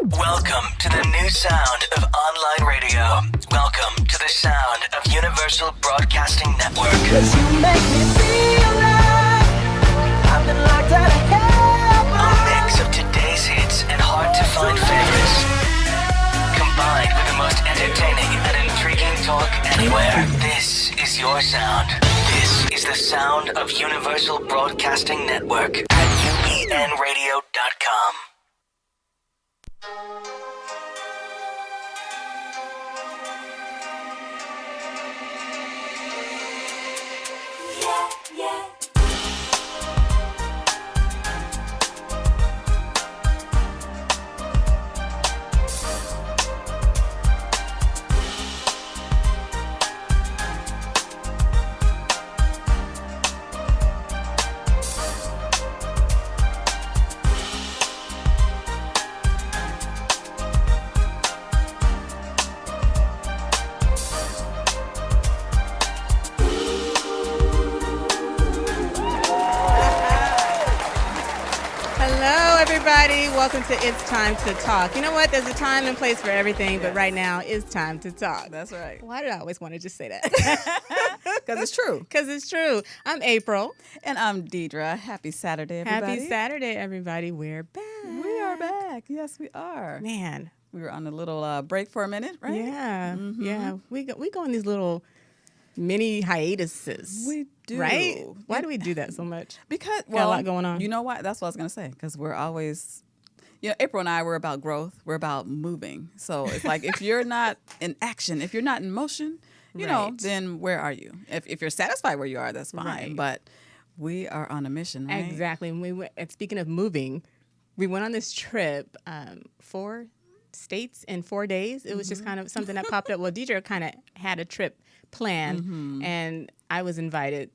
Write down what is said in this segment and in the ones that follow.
Welcome to the new sound of online radio. Welcome to the sound of Universal Broadcasting Network. 'Cause you make me feel like I've been locked out of heaven. A mix of today's hits and hard-to-find favorites, combined with the most entertaining and intriguing talk anywhere. This is your sound. This is the sound of Universal Broadcasting Network at UBNradio.com. Everybody, welcome to It's Time to Talk. You know what? There's a time and place for everything, but right now it's time to talk. That's right. Why did I always want to just say that? Because it's true. Because it's true. I'm April. And I'm Deidre. Happy Saturday, everybody. Happy Saturday, everybody. We're back. We are back. Yes, we are. Man. We were on a little break for a minute, right? Yeah. Yeah. We go on these little mini hiatuses. We do. Right? Why do we do that so much? Because, got a lot going on. You know what? That's what I was going to say. Because we're always, April and I, we're about growth. We're about moving. So it's like if you're not in action, if you're not in motion, you know, then where are you? If you're satisfied where you are, that's fine. Right. But we are on a mission, right? Exactly. And speaking of moving, we went on this trip, 4 states in 4 days. It was just kind of something that popped up. Well, Deidre kind of had a trip planned, and I was invited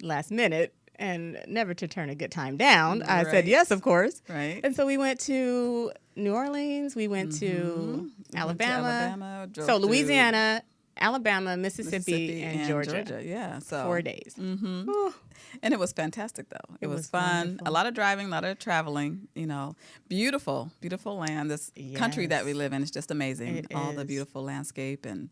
last minute, and never to turn a good time down. I said yes, of course. Right. And so we went to New Orleans. We went to Alabama. Drove So through Louisiana, Alabama, Mississippi, and Georgia. Yeah. So 4 days. And it was fantastic, though. It was fun. wonderful. A lot of driving, a lot of traveling. Beautiful, beautiful land. This country that we live in is just amazing. It All the is. beautiful landscape and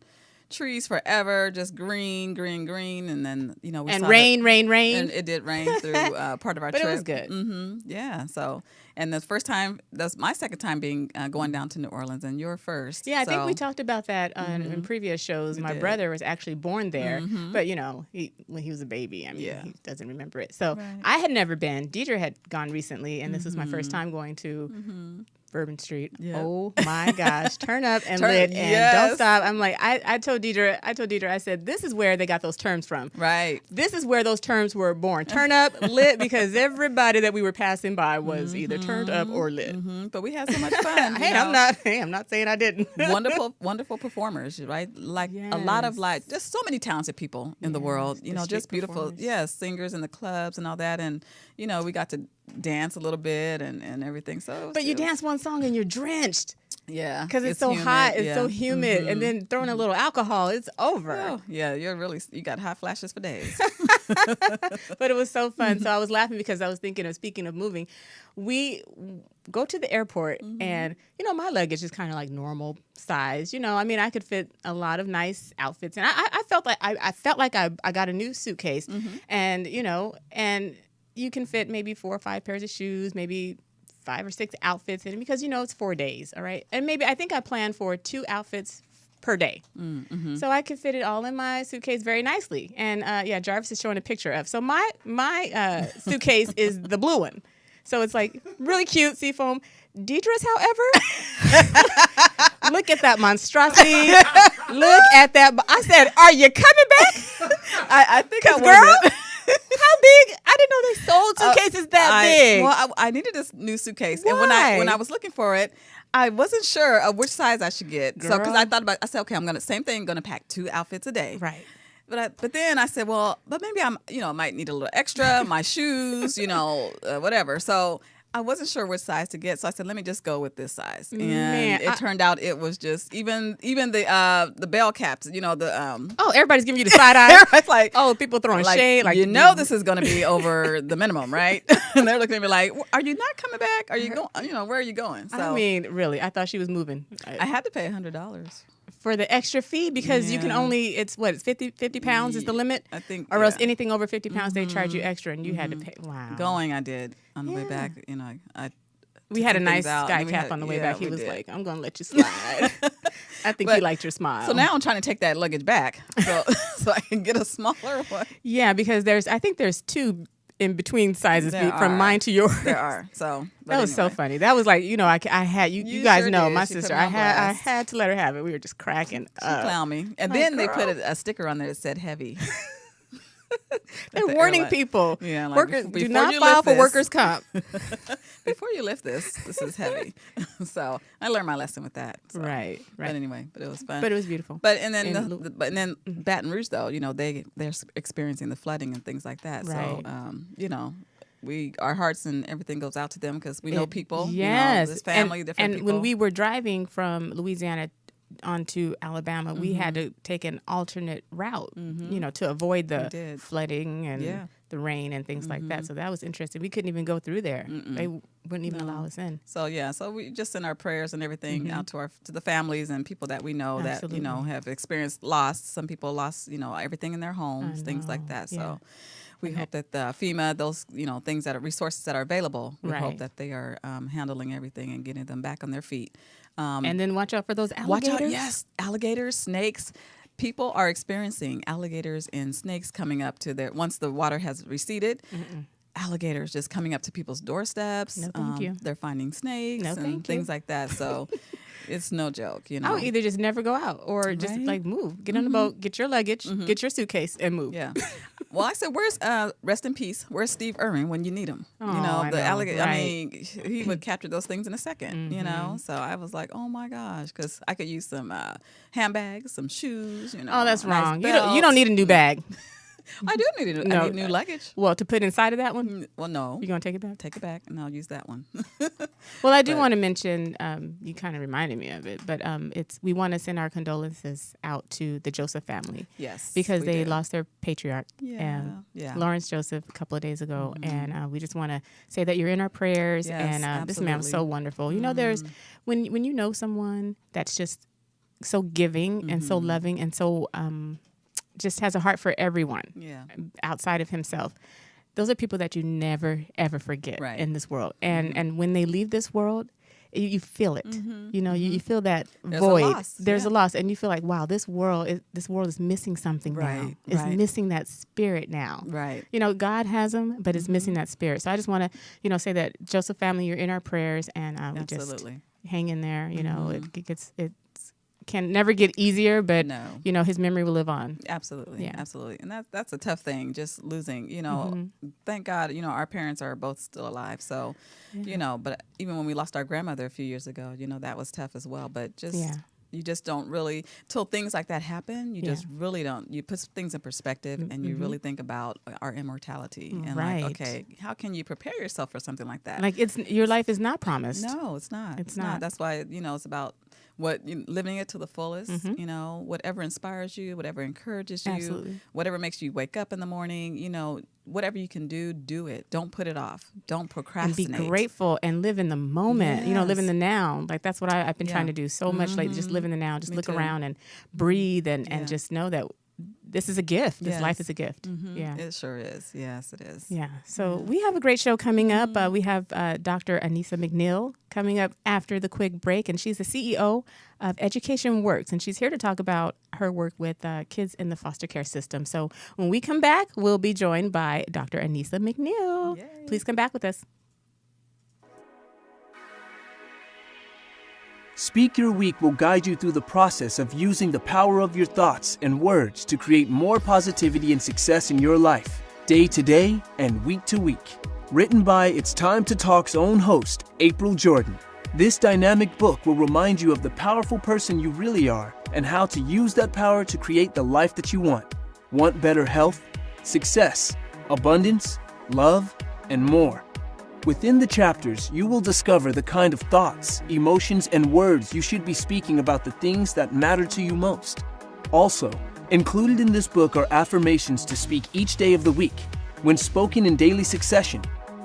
trees forever, just green, green, green. And then, we saw Rain. And it did rain through part of our But trip. it was good. Yeah. So, and the first time, that's my second time being going down to New Orleans, and your first. Yeah, I think we So, talked about that in previous shows. My did. brother was actually born there, but when he was a baby, he doesn't remember it. So I had never been. Deidre had gone recently, and this was my first time going to Bourbon Street. Yeah. Oh my gosh, turn up and lit and don't stop. I'm like, I told Deidre, I said, this is where they got those terms from. Right. This is where those terms were born. Turn up, lit, because everybody that we were passing by was either turned up or lit. But we had so much fun. Hey, I'm not saying I didn't. wonderful performers, right? Like a lot of just so many talented people in the world. the Just street beautiful, performers. singers in the clubs and all that, and we got to dance a little bit and everything. So, But you dance one song and you're drenched yeah, because it's so humid, hot, it's yeah. so humid, and then throwing a little alcohol, it's over. Oh, yeah, you got hot flashes for days. But it was so fun. So I was laughing because I was thinking of, speaking of moving, we go to the airport and, my luggage is kind of like normal size. I could fit a lot of nice outfits. And I felt like I got a new suitcase and, and you can fit maybe 4 or 5 pairs of shoes, maybe 5 or 6 outfits in it because, it's 4 days. All right. And I think I planned for 2 outfits per day. So I could fit it all in my suitcase very nicely. And Jarvis is showing a picture of. So my suitcase is the blue one. So it's like really cute, seafoam. Deidre's, however, look at that monstrosity. Look at that. I said, are you coming back? I think I Girl, was. how big? I didn't know they sold suitcases that big. Well, I needed this new suitcase, Why? and when I was looking for it, I wasn't sure of which size I should get. So because I said, okay, I'm gonna pack 2 outfits a day. Right. But then I said, well, but maybe I might need a little extra, my shoes, whatever. So I wasn't sure which size to get, so I said, let me just go with this size. And Man, it turned out it was just even the bell caps, the Oh, everybody's giving you the side eye. it's like, Oh, people throwing shade. Like this is going to be over the minimum, right? And they're looking at me like, are you not coming back? Are you going? Where are you going? So I mean, really, I thought she was moving. I had to pay $100 for the extra fee because you can only, it's 50 pounds is the limit? I think. Or else anything over 50 pounds, they charge you extra and you had to pay. Wow. Going, I did. On the way back, We had a nice out, sky and we cap had- on the way yeah, back. He we was did. like, I'm going to let you slide. I think he liked your smile. So now I'm trying to take that luggage back so I can get a smaller one. Yeah, because I think there's two in between sizes There from are. mine to yours. There are. So but That was so anyway. funny. That was like, I had you You guys sure know did. my She put sister. me I on blast. had to let her have it. We were just cracking She up. clowned me. And Like, then they put girl. a sticker on there that said heavy. They're the warning airline. people. Yeah, like, Workers before do not you file lift for this. workers' comp. Before you lift this is heavy. So I learned my lesson with that. So. Right. But anyway, but it was fun. But it was beautiful. But and then And Baton Rouge though, they're experiencing the flooding and things like that. Right. So our hearts and everything goes out to them because we know people. Yes. This family, different and people. when we were driving from Louisiana onto Alabama, we had to take an alternate route, to avoid the did. flooding and the rain and things like that. So that was interesting. We couldn't even go through there. They wouldn't even allow us in. So so we just send our prayers and everything out to the families and people that we know Absolutely. that have experienced loss. Some people lost everything in their homes, things like know. that. Yeah. So we hope that the FEMA, those things that are resources that are available, we Right. hope that they are handling everything and getting them back on their feet. And then watch out for those alligators. Watch out! Yes, alligators, snakes. People are experiencing alligators and snakes coming up to once the water has receded. Alligators just coming up to people's doorsteps. No, thank you. They're finding snakes No, and thank things you. like that. So it's no joke, I'll either just never go out or just Right. like move. Get on the boat, get your luggage, get your suitcase, and move. Yeah. Well, I said, where's rest in peace? Where's Steve Irwin when you need him? Oh, I know, alligator. right. I mean, he would capture those things in a second. So I was like, oh my gosh, because I could use some handbags, some shoes. Oh, that's a nice wrong. You belt. don't need a new bag. I do need I need new luggage. Well, to put inside of that one, Well, no. you gonna take it back? Take it back, and I'll use that one. Well, I do want to mention. You kind of reminded me of it, but we want to send our condolences out to the Joseph family. Yes, because we they do. lost their patriarch, Yeah. Lawrence Joseph, a couple of days ago, and we just want to say that you're in our prayers. Yes, and this man was so absolutely. wonderful. There's when you know someone that's just so giving and so loving and so just has a heart for everyone. Yeah. Outside of himself. Those are people that you never ever forget Right. in this world. And when they leave this world, you feel it. You feel that There's a void. loss, There's yeah. a loss, and you feel like, wow, this world is missing something now. Right, It's right. missing that spirit now. Right. God has them, but it's missing that spirit. So I just want to, say that Joseph family, you're in our prayers, and we just Absolutely. hang in there. It can never get easier, but No. his memory will live on. Absolutely. Yeah. Absolutely. And that's a tough thing, just losing, thank God, our parents are both still alive. So, but even when we lost our grandmother a few years ago, that was tough as well. But just, you just don't really, till things like that happen, you just really don't, you put things in perspective and you really think about our immortality. And Right. like, okay, how can you prepare yourself for something like that? Like your life is not promised. No, it's not. It's not. That's why, it's about living it to the fullest, whatever inspires you, whatever encourages you, Absolutely. whatever makes you wake up in the morning, whatever you can do it. Don't put it off. Don't And procrastinate. be grateful and live in the moment. Live in Yes. the now. Like that's what I've been Yeah. trying to do so much lately. Just live in the now. Just Me look too. around and breathe and Yeah. just know that this is a gift. This Yes. life is a gift. Yeah. It sure is. Yes, it is. Yeah. So we have a great show coming up. We have Dr. Anissa McNeil coming up after the quick break, and she's the CEO of Education Works, and she's here to talk about her work with kids in the foster care system. So when we come back, we'll be joined by Dr. Anissa McNeil. Yay. Please come back with us. Speak Your Week will guide you through the process of using the power of your thoughts and words to create more positivity and success in your life, day to day and week to week. Written by It's Time to Talk's own host, April Jordan. This dynamic book will remind you of the powerful person you really are and how to use that power to create the life that you want. Want better health, success, abundance, love, and more? Within the chapters, you will discover the kind of thoughts, emotions, and words you should be speaking about the things that matter to you most. Also, included in this book are affirmations to speak each day of the week. When spoken in daily succession,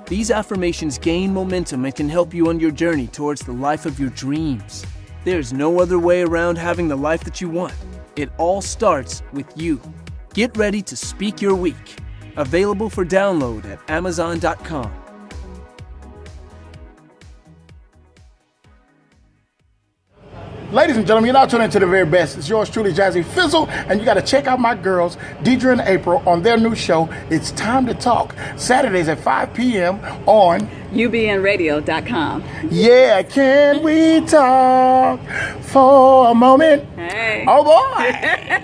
these affirmations gain momentum and can help you on your journey towards the life of your dreams. There's no other way around having the life that you want. It all starts with you. Get ready to speak your week. Available for download at Amazon.com. Ladies and gentlemen, you're now tuning into the very best. It's yours truly, Jazzy Fizzle, and you got to check out my girls, Deidre and April, on their new show, It's Time to Talk, Saturdays at 5 p.m. on ubnradio.com. Yeah, Can We Talk for a Moment? Hey. Oh boy!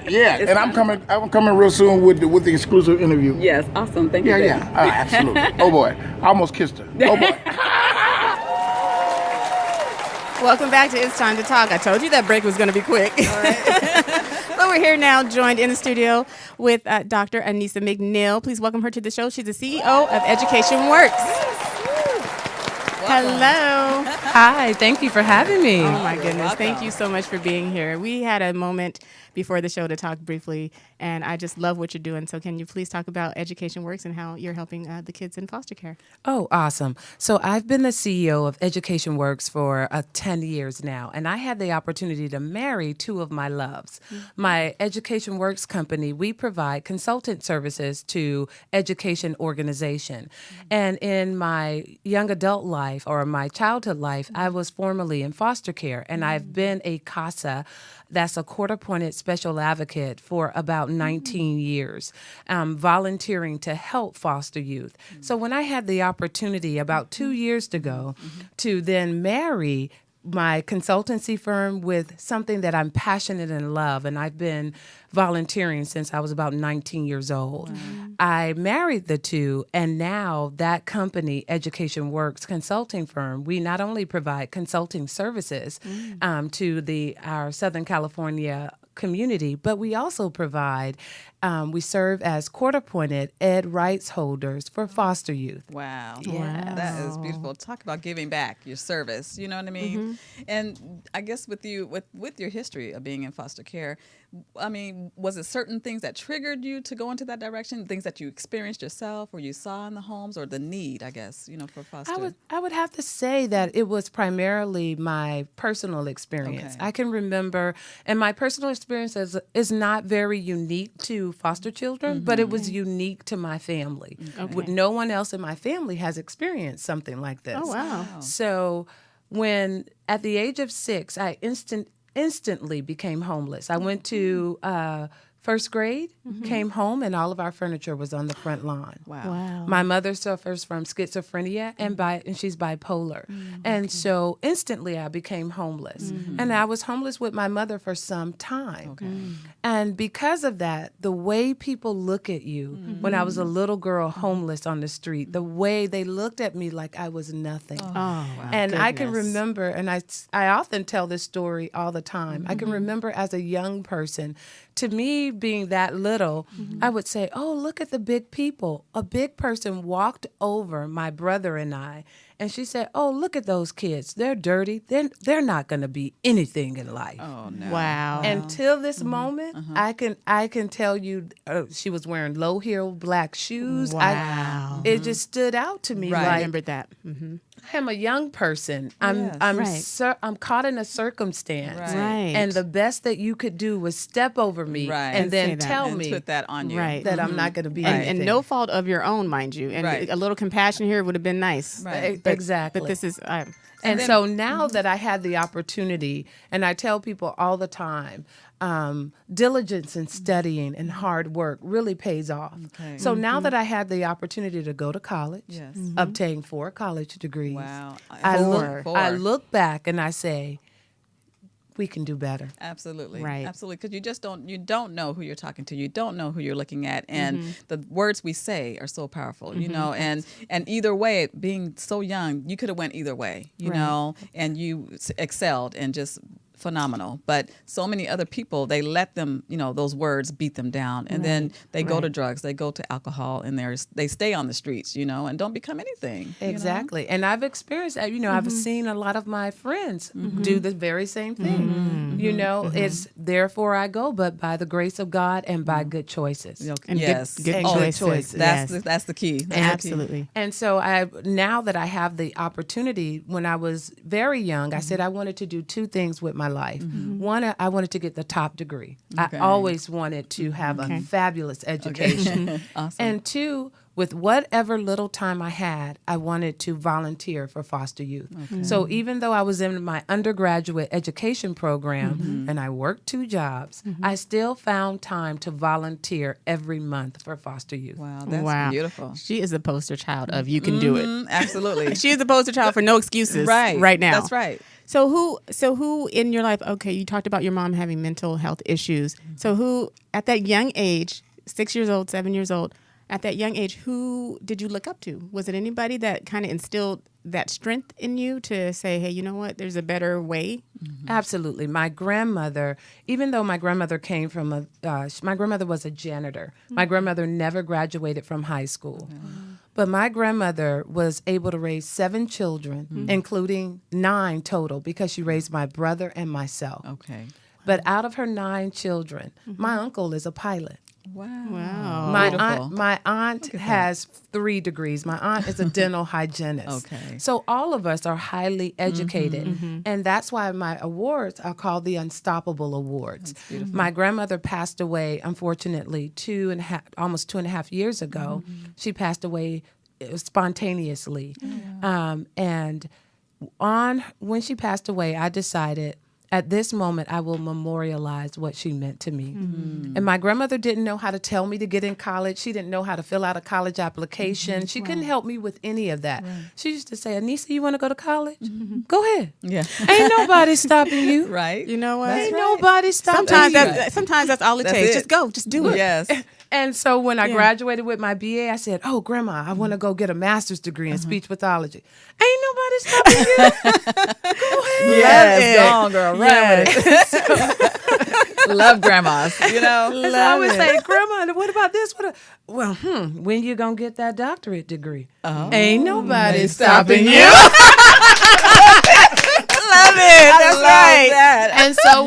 Yeah, and I'm coming real soon with the exclusive interview. Yes, awesome. Thank you. Yeah, absolutely. Oh boy, I almost kissed her. Oh boy. Welcome back to It's Time to Talk. I told you that break was going to be quick. All right. But we're here now, joined in the studio with Dr. Anissa McNeil. Please welcome her to the show. She's the CEO of Education Works. Hello. Hi, thank you for having me. Oh, my goodness. Thank you so much for being here. We had a moment before the show to talk briefly, and I just love what you're doing. So can you please talk about Education Works and how you're helping the kids in foster care? Oh, awesome. So I've been the CEO of Education Works for 10 years now, and I had the opportunity to marry two of my loves. Mm-hmm. My Education Works company, we provide consultant services to education organization. Mm-hmm. And in my young adult life or my childhood life, mm-hmm. I was formerly in foster care, and mm-hmm. I've been a CASA, that's a court-appointed special advocate, for about 19 years, volunteering to help foster youth. Mm-hmm. So when I had the opportunity about 2 years ago to then marry my consultancy firm with something that I'm passionate and love, and I've been volunteering since I was about 19 years old. Wow. I married the two, and now that company, Education Works consulting firm, we not only provide consulting services to our Southern California community, but we also provide, we serve as court-appointed ed rights holders for foster youth. Wow. Yeah. That is beautiful. Talk about giving back your service, you know what I mean? Mm-hmm. And I guess with you, with your history of being in foster care, I mean, was it certain things that triggered you to go into that direction, things that you experienced yourself or you saw in the homes, or the need, I guess, for foster? I would have to say that it was primarily my personal experience. Okay. I can remember, and my personal experience is not very unique to foster children, mm-hmm. but it was unique to my family. Okay. No one else in my family has experienced something like this. Oh, wow. So when, at the age of 6, I instantly became homeless. I went to first grade, came home, and all of our furniture was on the front lawn. Wow. My mother suffers from schizophrenia and she's bipolar. And so instantly I became homeless. And I was homeless with my mother for some time. Okay. And because of that, the way people look at you when I was a little girl homeless on the street, the way they looked at me like I was nothing. Oh, wow. And I can remember, and I often tell this story all the time. I can remember as a young person, to me being that little, I would say, oh, look at the big people. A big person walked over my brother and I, and she said, oh, look at those kids. They're dirty. They're not going to be anything in life. Oh, no. Wow. Until this moment, I can tell you she was wearing low-heeled black shoes. Wow. It just stood out to me. Right. Like, I remembered that. I am a young person. I'm caught in a circumstance. Right. And the best that you could do was step over me and then tell me put that on you. That I'm not going to be and no fault of your own, mind you. And a little compassion here would have been nice. Right. Exactly. But this is... And so now that I had the opportunity, and I tell people all the time, diligence and studying and hard work really pays off. Okay. So now that I had the opportunity to go to college, obtain 4 college degrees, I look back and I say, we can do better. Absolutely. Right. Absolutely. Because you don't know who you're talking to. You don't know who you're looking at. And the words we say are so powerful, and either way, being so young, you could have went either way, you know, and you excelled and just phenomenal. But so many other people, they let them, those words beat them down. And then they go to drugs, they go to alcohol, and they stay on the streets, and don't become anything. Exactly. And I've experienced that. I've seen a lot of my friends do the very same thing. It's therefore I go, but by the grace of God and by good choices. And good choices. That's the key. Absolutely. And so now that I have the opportunity, when I was very young, I said I wanted to do two things with my life. One, I wanted to get the top degree. I always wanted to have a fabulous education. Awesome. And two, with whatever little time I had, I wanted to volunteer for foster youth. So even though I was in my undergraduate education program and I worked 2 jobs, I still found time to volunteer every month for foster youth. Wow, that's beautiful. She is the poster child of you can do it. Absolutely. She is the poster child for no excuses right now. That's right. So who in your life, okay, you talked about your mom having mental health issues. So who at that young age, 6 years old, 7 years old, at that young age, who did you look up to? Was it anybody that kind of instilled that strength in you to say, hey, you know what, there's a better way? Absolutely. My grandmother, even though my grandmother came from my grandmother was a janitor. My grandmother never graduated from high school. But my grandmother was able to raise 7 children, including 9 total, because she raised my brother and myself. Okay. But out of her 9 children, my uncle is a pilot. Wow. My aunt has 3 degrees. My aunt is a dental hygienist. Okay. So all of us are highly educated. And that's why my awards are called the Unstoppable Awards. My grandmother passed away, unfortunately, almost 2.5 years ago. She passed away spontaneously. And when she passed away, I decided, at this moment, I will memorialize what she meant to me. And my grandmother didn't know how to tell me to get in college. She didn't know how to fill out a college application. She couldn't help me with any of that. She used to say, Anissa, you want to go to college? Go ahead. Yeah. Ain't nobody stopping you. Right. You know what? Ain't nobody stopping Sometimes that's all it takes. Just go. Just do it. Yes. And so when I graduated with my BA, I said, oh, Grandma, I want to go get a master's degree in speech pathology. Ain't nobody stopping you. Go ahead. Yes, go on, girl. Run with it. Love grandmas, So I would say, Grandma, what about this? When you going to get that doctorate degree? Ain't nobody stopping you. Love it. That's right. That. And so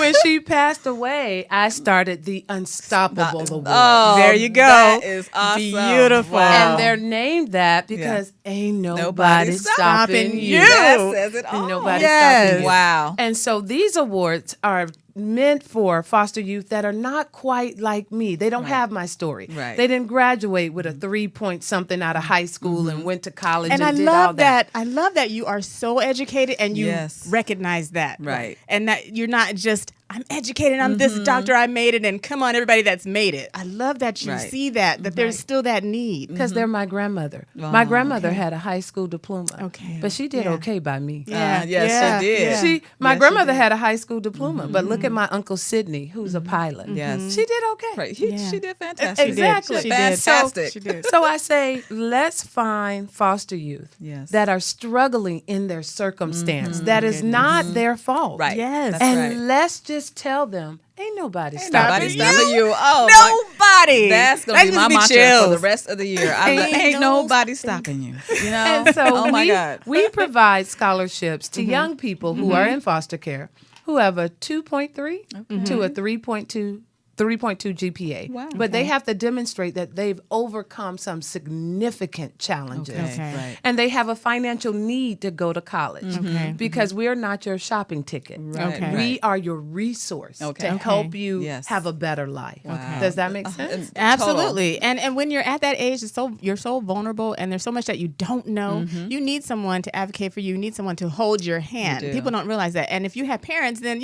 when she passed away, I started the Unstoppable Award. Oh, there you go. That is awesome. Beautiful. Wow. And they're named that because ain't nobody stopping you. That says it all. Ain't nobody Yes. stopping you. Wow. And so these awards are meant for foster youth that are not quite like me. They don't have my story. Right. They didn't graduate with a 3-point something out of high school and went to college and I did love all that. I love that you are so educated and you recognize that. Right. And that you're not just, I'm educated, I'm this doctor, I made it, and come on, everybody that's made it. I love that you see that there's still that need. Because they're my grandmother. My grandmother had a high school diploma. Okay. But she did okay by me. Yeah. Yes, she did. My grandmother had a high school diploma, but look at my Uncle Sidney, who's a pilot. Yes. She did okay. Right. She did fantastic. Exactly. She did. Fantastic. She did. So I say, let's find foster youth that are struggling in their circumstance. That is not their fault. Right. Yes. That's And right. let's just tell them, ain't nobody Nobody stopping stopping you. you. Oh, Nobody. that's gonna be my mantra chills. for the rest of the year. Ain't nobody stopping you. You know. And so oh my God. we provide scholarships to young people who are in foster care who have a 2.3 to a 3.2 GPA. Wow. But they have to demonstrate that they've overcome some significant challenges. Okay. Right. And they have a financial need to go to college. Okay. Because we're not your shopping ticket. Right, Okay. We right. are your resource Okay. to help you Yes. have a better life. Wow. Does that make sense? Absolutely. And when you're at that age, you're so vulnerable and there's so much that you don't know. You need someone to advocate for you. You need someone to hold your hand. do. People don't realize that. And if you have parents, then,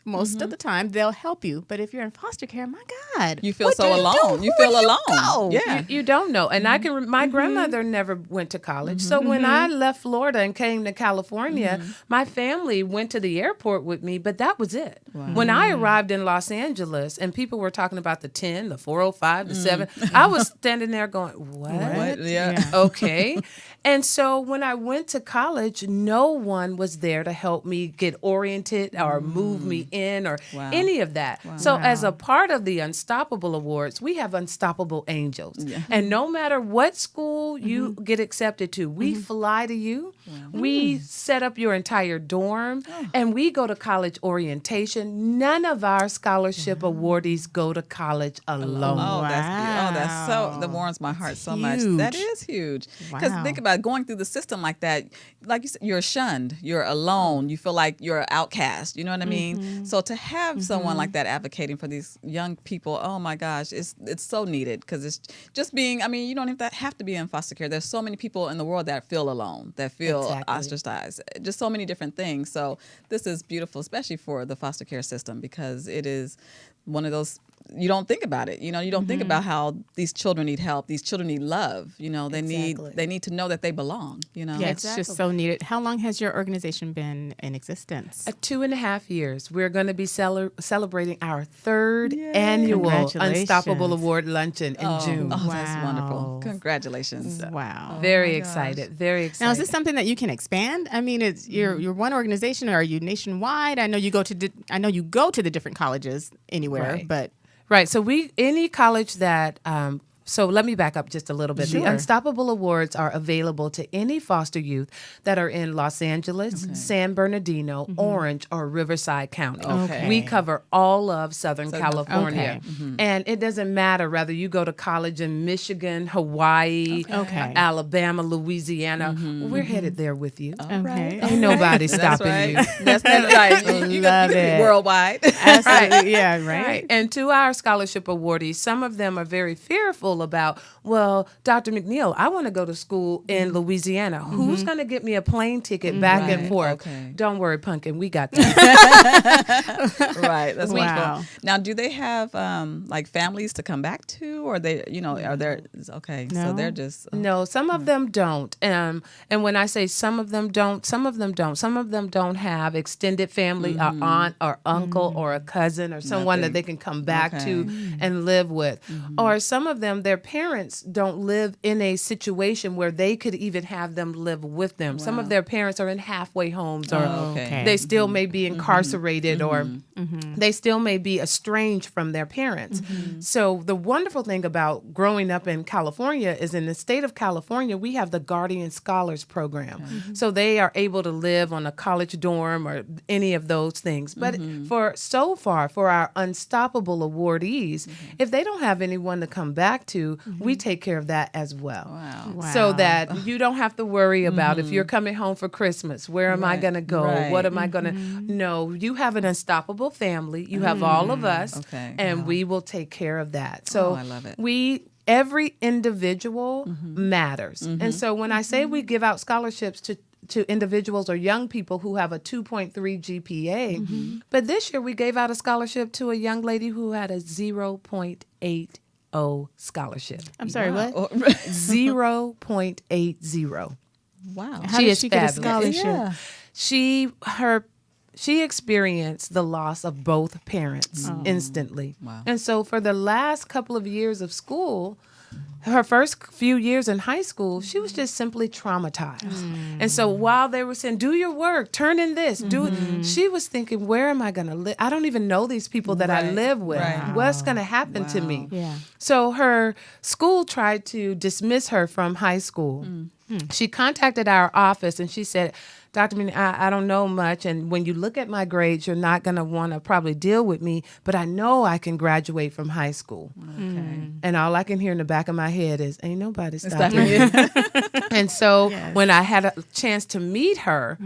most of the time they'll help you. But if you're in foster care, my God. You feel what so do you alone. do? You Where feel do you alone. go? Yeah. You don't know. And I can. My grandmother never went to college. So when I left Florida and came to California, my family went to the airport with me, but that was it. When I arrived in Los Angeles and people were talking about the 10, the 405, the 7, I was standing there going, what? Yeah. Okay. And so when I went to college, no one was there to help me get oriented or move me in or any of that. So as a part of the Unstoppable Awards, we have Unstoppable Angels. And no matter what school you get accepted to, we fly to you. We set up your entire dorm and we go to college orientation. None of our scholarship awardees go to college alone. Oh, that's so, that warms my heart so much. That is huge. Because think about it, going through the system like that, like you said, you're shunned, you're alone, you feel like you're an outcast, you know what I mean? So to have someone like that advocating for these young people, oh my gosh, it's so needed, because it's just being, I mean, you don't even have to be in foster care. There's so many people in the world that feel alone, that feel ostracized, just so many different things. So this is beautiful, especially for the foster care system, because it is one of those, you don't think about it. You know, you don't think about how these children need help. These children need love. You know, they need to know that they belong, you know. Yeah, it's just so needed. How long has your organization been in existence? 2.5 years. We're going to be celebrating our 3rd annual Unstoppable Award Luncheon in June. Oh, that's wonderful. Congratulations. Wow. Very excited. Very excited. Now, is this something that you can expand? I mean, it's you're one organization, or are you nationwide? I know you go to the different colleges anywhere, but right. So any college that so let me back up just a little bit. Sure. The Unstoppable Awards are available to any foster youth that are in Los Angeles, San Bernardino, Orange, or Riverside County. Okay. We cover all of Southern California. And it doesn't matter whether you go to college in Michigan, Hawaii, Alabama, Louisiana. We're headed there with you. Okay. Ain't nobody stopping you. That's right. You Love can it. be worldwide. Absolutely. Yeah, right. And to our scholarship awardees, some of them are very fearful about, well, Dr. McNeil, I want to go to school in Louisiana. Who's going to get me a plane ticket back and forth? Okay. Don't worry, Pumpkin, we got that. Right. That's Wow. wonderful. Now, do they have like families to come back to, or they, you know, are there? Okay, so they're just No, some of them don't. And when I say some of them don't, some of them don't. Some of them don't have extended family, or aunt or uncle or a cousin or someone that they can come back to and live with. Or some of them, their parents don't live in a situation where they could even have them live with them. Some of their parents are in halfway homes, or they still may be incarcerated, or they still may be estranged from their parents. So the wonderful thing about growing up in California is, in the state of California, we have the Guardian Scholars Program. So they are able to live on a college dorm or any of those things. But for our Unstoppable awardees, if they don't have anyone to come back to, we take care of that as well. Wow. So that you don't have to worry about if you're coming home for Christmas, where am I going to go? What am I going to... No, you have an unstoppable family. You have all of us, and we will take care of that. So I love it. Every individual matters. And so when I say we give out scholarships to individuals or young people who have a 2.3 GPA, but this year we gave out a scholarship to a young lady who had a 0.80 scholarship. I'm sorry, what? 0.80. Wow. How did she get a scholarship? She experienced the loss of both parents instantly. Wow. And so for the last couple of years of school, her first few years in high school, she was just simply traumatized. And so while they were saying, do your work, turn in this, do it, she was thinking, where am I going to live? I don't even know these people that I live with. What's going to happen to me? Yeah. So her school tried to dismiss her from high school. She contacted our office and she said, Dr. Meany, I don't know much, and when you look at my grades, you're not going to want to probably deal with me, but I know I can graduate from high school. And all I can hear in the back of my head is, ain't nobody stopping you. And so when I had a chance to meet her,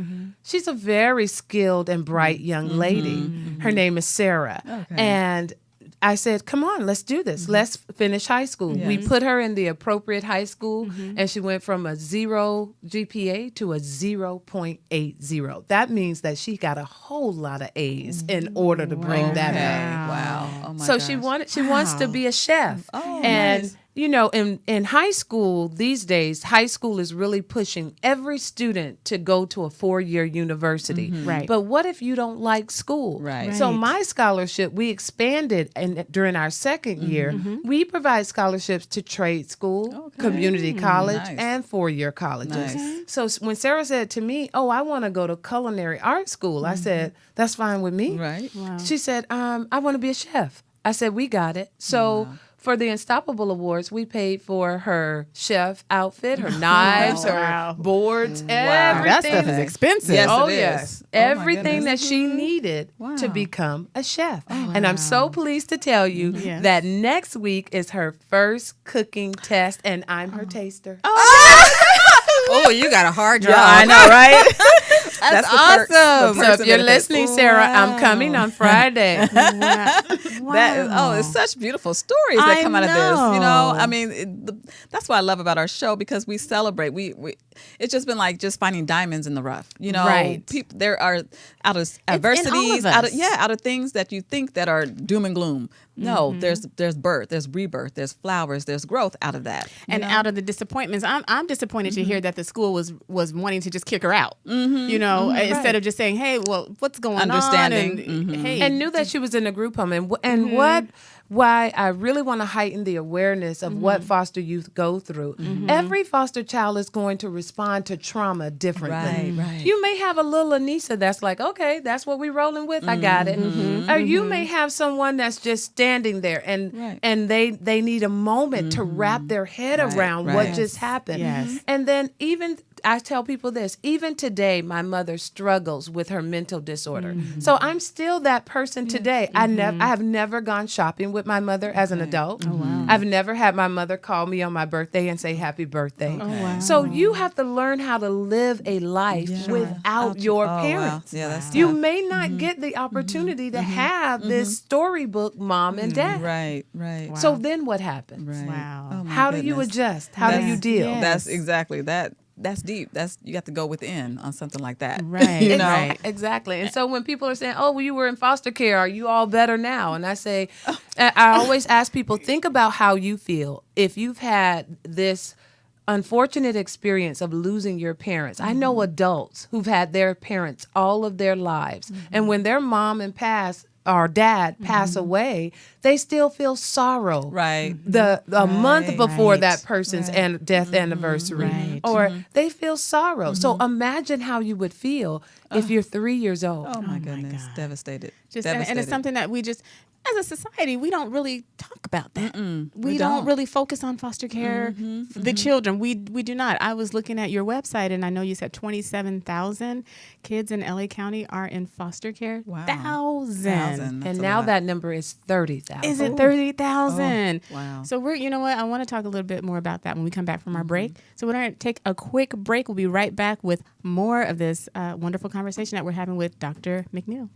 she's a very skilled and bright young lady. Her name is Sarah. And I said, come on, let's do this. Let's finish high school. We put her in the appropriate high school, and she went from a 0 GPA to a 0.80. That means that she got a whole lot of A's in order to bring that up. Wow. Oh my So gosh. she wants to be a chef. Oh, and nice. you know, in high school these days, high school is really pushing every student to go to a 4-year university. Right. But what if you don't like school? Right. So Right. my scholarship, we expanded, and during our second year, we provide scholarships to trade school, community college, Nice. and 4-year colleges. Nice. So when Sarah said to me, "Oh, I want to go to culinary art school," I said, "That's fine with me." Right. She said, "I want to be a chef." I said, "We got it." So for the Unstoppable Awards, we paid for her chef outfit, her knives, her boards, everything. That stuff is expensive. Yes, Oh, it yes. is. Oh, my Everything that goodness. she needed to Wow. become a chef. And I'm so pleased to tell you Yes. that next week is her first cooking test, and I'm her taster. Oh, you got a hard job. I know, right? That's awesome. So if you're listening, Sarah, I'm coming on Friday. That is, it's such beautiful stories that I come out of this. You know, know. I mean, that's what I love about our show, because we celebrate. We it's just been like just finding diamonds in the rough. You know, Right. people, there are out of in all adversities, of out of us. out of things that you think that are doom and gloom. No, there's birth, there's rebirth, there's flowers, there's growth out of that. And out of the disappointments, I'm disappointed to hear that the school was wanting to just kick her out. You know, instead of just saying, "Hey, well, what's going Understanding. on?" And hey, And knew that she was in a group home. And why I really want to heighten the awareness of what foster youth go through. Every foster child is going to respond to trauma differently. Right. You may have a little Anissa that's like, okay, that's what we rolling with. I got it. Or you may have someone that's just standing there and they need a moment to wrap their head around what right. just happened. Yes. And then even I tell people this, even today, my mother struggles with her mental disorder. So I'm still that person today. I have never gone shopping with my mother as an adult. I've never had my mother call me on my birthday and say happy birthday. So you have to learn how to live a life without your parents. Yeah, that's You tough. may not get the opportunity to have this storybook mom and dad. Right. So then what happens? Right. Wow. Oh, my How do you goodness. adjust? How do you deal? Yes. That's exactly that. That's deep. You got to go within on something like that. Right. You know? Right, exactly. And so when people are saying, "Oh, well, you were in foster care, are you all better now?" And I say, I always ask people, think about how you feel if you've had this unfortunate experience of losing your parents. I know adults who've had their parents all of their lives, and when their mom and dad pass away, they still feel sorrow. Right. A month before Right. that person's death anniversary, Right. or they feel sorrow. So imagine how you would feel if you're 3 years old. Oh my goodness. Devastated. Just and Devastated. it's something that we just, as a society, we don't really talk about that. We don't don't. really focus on foster care for the children. We do not. I was looking at your website, and I know you said 27,000 kids in LA County are in foster care. Wow. Thousand. That's And a now lot. that number is 30,000. Is it 30,000? Oh, wow. So you know what? I want to talk a little bit more about that when we come back from our break. So we're going to take a quick break. We'll be right back with more of this wonderful conversation that we're having with Dr. McNeil.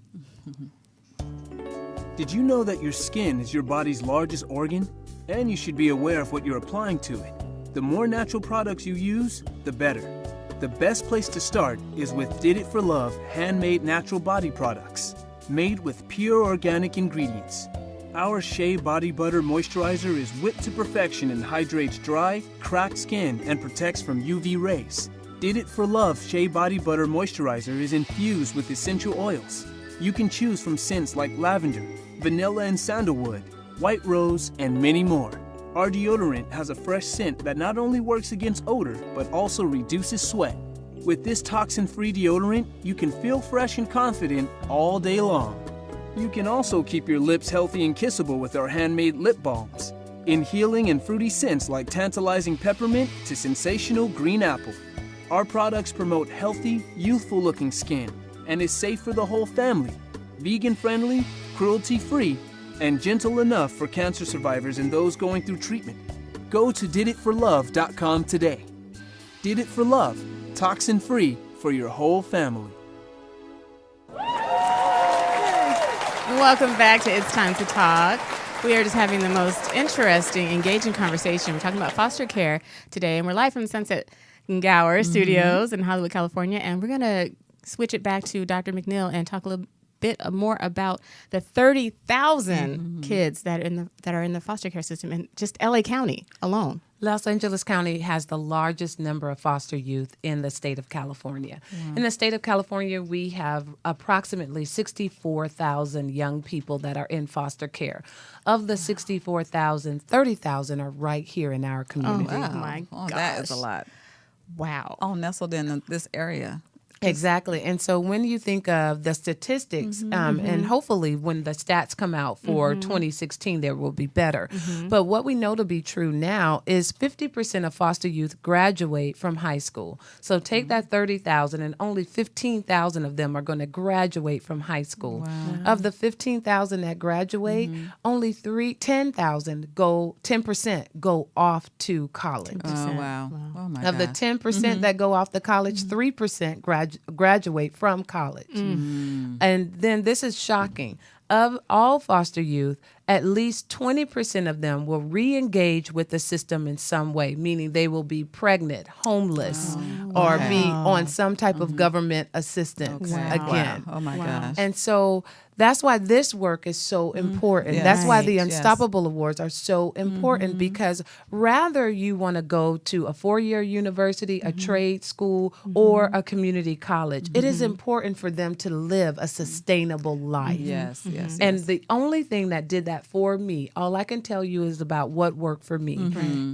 Did you know that your skin is your body's largest organ? And you should be aware of what you're applying to it. The more natural products you use, the better. The best place to start is with Did It for Love handmade natural body products, made with pure organic ingredients. Our Shea Body Butter Moisturizer is whipped to perfection and hydrates dry, cracked skin and protects from UV rays. Did It for Love Shea Body Butter Moisturizer is infused with essential oils. You can choose from scents like lavender, vanilla and sandalwood, white rose, and many more. Our deodorant has a fresh scent that not only works against odor, but also reduces sweat. With this toxin-free deodorant, you can feel fresh and confident all day long. You can also keep your lips healthy and kissable with our handmade lip balms. In healing and fruity scents like tantalizing peppermint to sensational green apple. Our products promote healthy, youthful-looking skin and is safe for the whole family. Vegan-friendly, cruelty-free, and gentle enough for cancer survivors and those going through treatment. Go to diditforlove.com today. Did It for Love, toxin-free for your whole family. Welcome back to It's Time to Talk. We are just having the most interesting, engaging conversation. We're talking about foster care today, and we're live from the Sunset Gower Studios in Hollywood, California. And we're going to switch it back to Dr. McNeil and talk a little bit more about the 30,000 kids that are in the foster care system in just LA County alone. Los Angeles County has the largest number of foster youth in the state of California. In the state of California, we have approximately 64,000 young people that are in foster care. Of the 64,000, 30,000 are right here in our community. Oh my Oh, gosh. that is a lot. Wow. All nestled in this area. Exactly. And so when you think of the statistics, and hopefully when the stats come out for 2016, there will be better. But what we know to be true now is 50% of foster youth graduate from high school. So take that 30,000 and only 15,000 of them are going to graduate from high school. Wow. Of the 15,000 that graduate, only 10% go off to college. Oh, wow. Oh, my Of the gosh. 10% that go off to college, 3% graduate from college. And then this is shocking. Of all foster youth, at least 20% of them will re-engage with the system in some way, meaning they will be pregnant, homeless, or be on some type of government assistance again. Wow. Oh, my gosh. And so that's why this work is so important. That's why the Yes. Unstoppable Awards are so important, because rather you want to go to a 4-year university, a trade school, or a community college, it is important for them to live a sustainable life. Yes, yes. And the only thing that did that for me, all I can tell you is about what worked for me,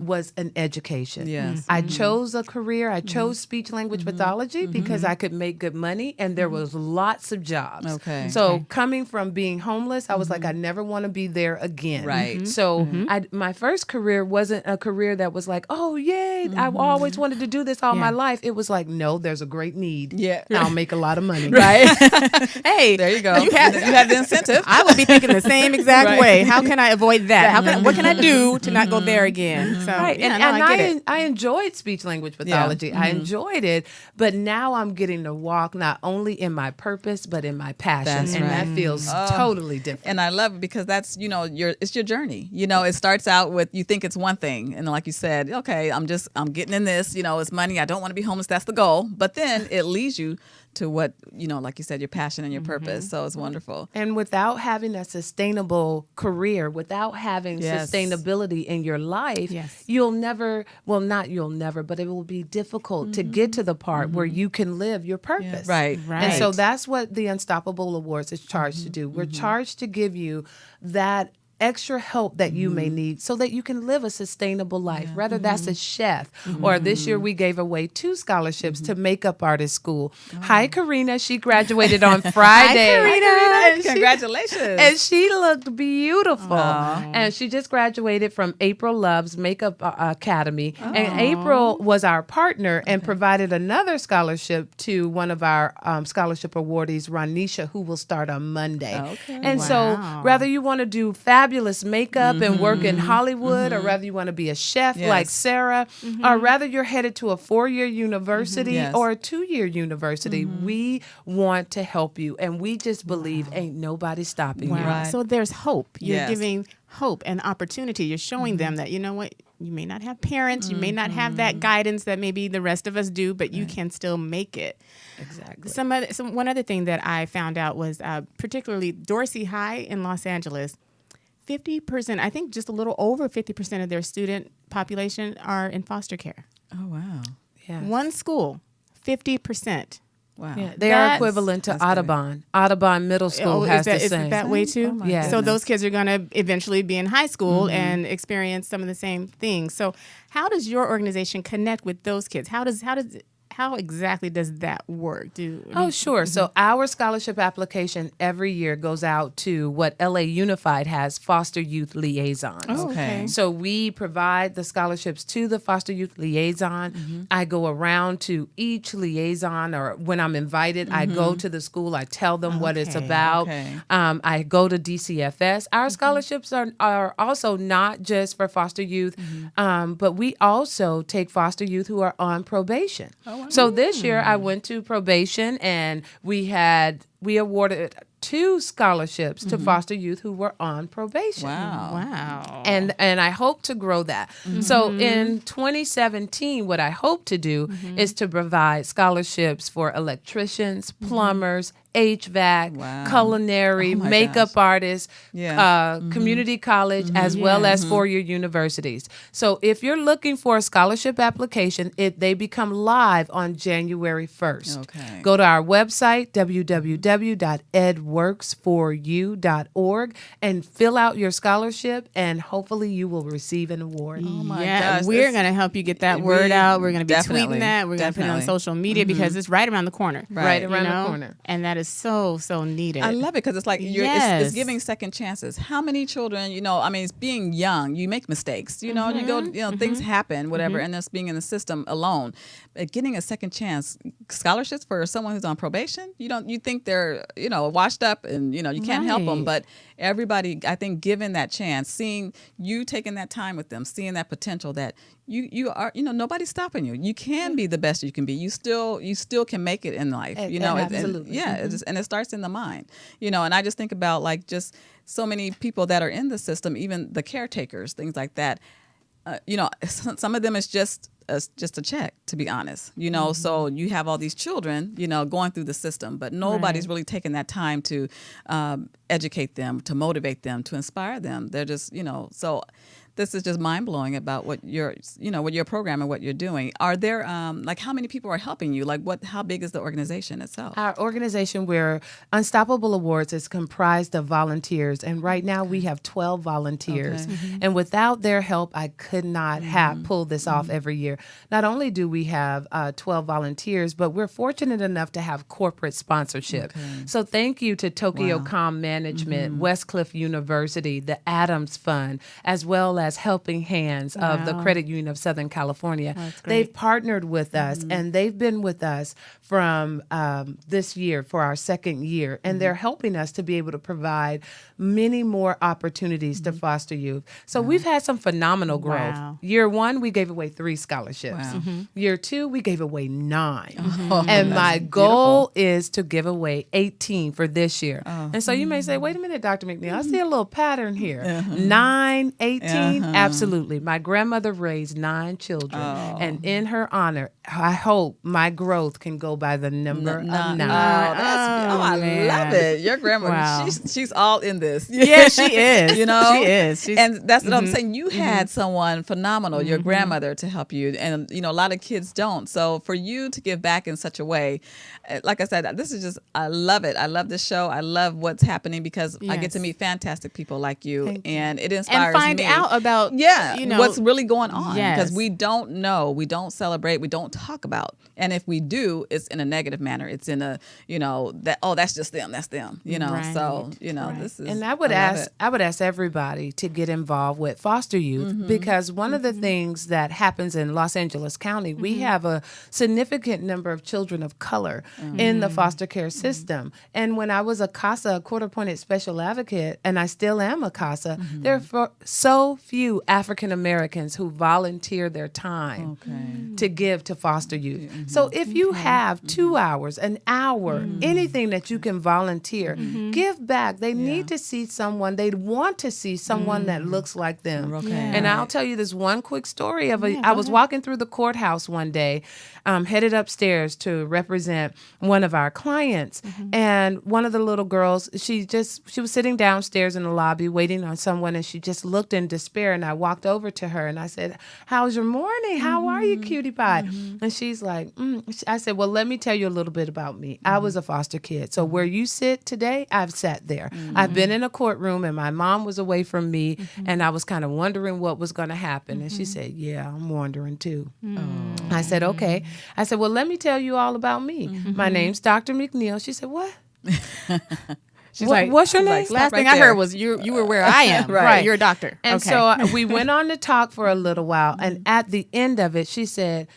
was an education. Yes. I chose a career. I chose speech language pathology because I could make good money and there was lots of jobs. Okay. So coming from being homeless, I was like, I never want to be there again. Right. So my first career wasn't a career that was like, oh, yay, I've always wanted to do this all my life. It was like, no, there's a great need. Yeah. I'll make a lot of money. Right. Hey, There you go. You have, the incentive. I would be thinking the same exact Right. way. How can I avoid that? What can I do to not go there again? So, Right. yeah, And, no, and I get it. I enjoyed speech language pathology. I enjoyed it. But now I'm getting to walk not only in my purpose, but in my passion. That's and right. that feels totally different. And I love it because that's, it's your journey. It starts out with, you think it's one thing. And like you said, okay, I'm getting in this, it's money. I don't want to be homeless. That's the goal. But then it leads you to what, like you said, your passion and your purpose. So it's wonderful. And without having a sustainable career, without having sustainability in your life, you'll never, but it will be difficult to get to the part where you can live your purpose. Right. And so that's what the Unstoppable Awards is charged to do. We're charged to give you that extra help that you may need so that you can live a sustainable life, whether that's a chef or this year we gave away 2 scholarships to Makeup Artist School. Hi, Karina. She graduated on Friday. Hi, And Congratulations. and she looked beautiful. And she just graduated from April Love's Makeup Academy. And April was our partner and provided another scholarship to one of our scholarship awardees, Ronisha, who will start on Monday. Okay. And so whether you want to do fabulous makeup and work in Hollywood, or whether you want to be a chef like Sarah, or rather you're headed to a 4-year university or a 2-year university, we want to help you. And we just believe ain't nobody stopping you. Right. So there's hope. You're Yes. giving hope and opportunity. You're showing them that, you know what, you may not have parents, you may not have that guidance that maybe the rest of us do, but you can still make it. Exactly. One other thing that I found out was particularly Dorsey High in Los Angeles, 50%, I think just a little over 50% of their student population are in foster care. Oh, wow. Yes. One school, 50%. Wow. Yeah, they are equivalent to Audubon. Audubon Middle School has the is same. it that way too? Yes. So those kids are going to eventually be in high school and experience some of the same things. So how does your organization connect with those kids? How exactly does that work? Oh, sure. So our scholarship application every year goes out to what LA Unified has, foster youth liaisons. Oh, okay. So we provide the scholarships to the foster youth liaison. I go around to each liaison, or when I'm invited, I go to the school. I tell them what it's about. Okay. I go to DCFS. Our scholarships are also not just for foster youth, but we also take foster youth who are on probation. So this year I went to probation and we awarded 2 scholarships to foster youth who were on probation. Wow. And I hope to grow that. So in 2017, what I hope to do is to provide scholarships for electricians, plumbers, HVAC, Wow. culinary, Oh my makeup gosh. artists, Yeah. community college, as well as four-year universities. So if you're looking for a scholarship application, they become live on January 1st. Okay. Go to our website, www.edworksforyou.org, and fill out your scholarship, and hopefully you will receive an award. Oh my Yeah, gosh, we're this- going to help you get that word out. We're going to be Definitely, tweeting that. We're going to put it on definitely. social media because it's right around the corner. Right you around know? the corner. And that is so, so needed. I love it because it's like Yes. it's giving second chances. How many children, I mean, it's being young, you make mistakes. You go, things happen, whatever, and just being in the system alone. But getting a second chance, scholarships for someone who's on probation, you think they're, washed up and, you can't help them. Right. But everybody, I think, given that chance, seeing you taking that time with them, seeing that potential that you are, nobody's stopping you. You can be the best you can be. You still can make it in life. Absolutely. And it starts in the mind. And I just think about like just so many people that are in the system, even the caretakers, things like that. Some of them is just a check, to be honest. So you have all these children, going through the system, but nobody's really taking that time to educate them, to motivate them, to inspire them. They're just, so. This is just mind blowing about what your program and what you're doing. Are there like how many people are helping you? Like how big is the organization itself? Our organization, we're Unstoppable Awards, is comprised of volunteers, and right now we have 12 volunteers. Okay. And without their help, I could not have pulled this off every year. Not only do we have 12 volunteers, but we're fortunate enough to have corporate sponsorship. So thank you to Tokyo Com Management, Westcliff University, the Adams Fund, as well as Helping Hands of the Credit Union of Southern California. They've partnered with us, and they've been with us from this year for our second year, and they're helping us to be able to provide many more opportunities to foster youth. So we've had some phenomenal growth. Wow. Year 1, we gave away 3 scholarships. Wow. Year 2, we gave away 9. And my goal is to give away 18 for this year. And so you may say, wait a minute, Dr. McNeil, I see a little pattern here. 9, 18, absolutely. My grandmother raised 9 children, and in her honor, I hope my growth can go by the number of 9. I love it. Your grandma, Wow. she's all in this. Yeah, she is. She is. She's, And that's what I'm saying. You had someone phenomenal, your grandmother, to help you. And, a lot of kids don't. So for you to give back in such a way, like I said, this is just, I love it. I love this show. I love what's happening because I get to meet fantastic people like you. And it inspires and find me. out about what's really going on. Yes. Because we don't know, we don't celebrate, we don't talk about. And if we do, it's in a negative manner. It's in a, that's just them, that's them. Right. So, this is. And I would ask everybody to get involved with foster youth because one of the things that happens in Los Angeles County, we have a significant number of children of color in the foster care system. And when I was a CASA, a court-appointed special advocate, and I still am a CASA, there are so few African Americans who volunteer their time to give to foster youth. So if you have 2 hours, an hour, anything that you can volunteer, give back. They need to see someone. They want to see someone that looks like them. And I'll tell you this one quick story of I was walking through the courthouse one day, headed upstairs to represent one of our clients, and one of the little girls, she was sitting downstairs in the lobby waiting on someone, and she just looked in despair. And I walked over to her and I said, "How's your morning? How are you, cutie pie?" And she's like, I said, "Well, let me tell you a little bit about me. I was a foster kid. So where you sit today, I've sat there. I've been in a courtroom and my mom was away from me and I was kind of wondering what was going to happen." And she said, "Yeah, I'm wondering too." I said, "Okay." I said, "Well, let me tell you all about me. My name's Dr. McNeil." She said, "What?" she's like, "What's your name?" last thing right I there. heard was you were where I am. Right. You're a doctor. And okay. so we went on to talk for a little while. And at the end of it, she said,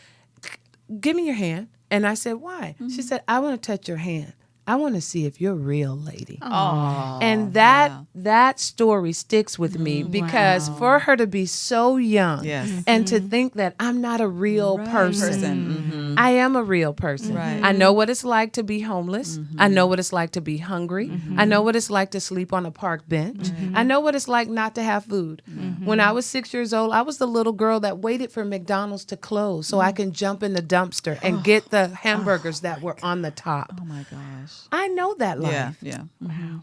"Give me your hand." And I said, "Why?" She said, "I want to touch your hand. I want to see if you're a real lady." And that story sticks with me because for her to be so young Yes. and to think that I'm not a real person. I am a real person. Right. I know what it's like to be homeless. I know what it's like to be hungry. I know what it's like to sleep on a park bench. I know what it's like not to have food. When I was 6 years old, I was the little girl that waited for McDonald's to close so I can jump in the dumpster and get the hamburgers that were on the top. Oh my gosh. I know that life. Yeah. Wow.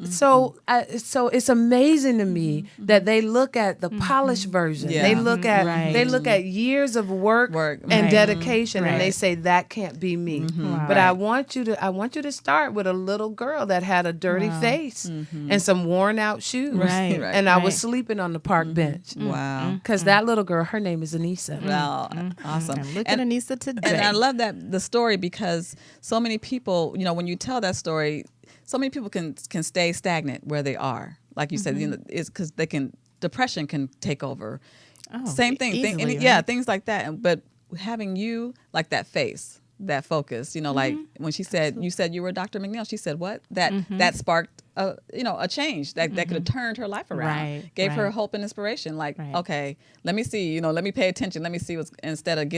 So it's amazing to me that they look at the polished version. Yeah. They look at Right. they look at years of work and Right. dedication, and they Right. say that can't be me. But I want you to start with a little girl that had a dirty face and some worn out shoes, Right. and I was Right. sleeping on the park bench. Wow. Because that little girl, her name is Anissa. Well, awesome. And look at Anissa today. And I love the story because so many people, when you tell that story, so many people can stay stagnant where they are. Like you said, it's because depression can take over. Same thing. easily, Yeah, right? things like that. But having you like that face, that focus, like when she said, you said you were Dr. McNeil, she said what? That sparked a change that could have turned her life around. Right, Gave her right. hope and inspiration. Like, Right. okay, let me see, let me pay attention. Let me see what's, instead of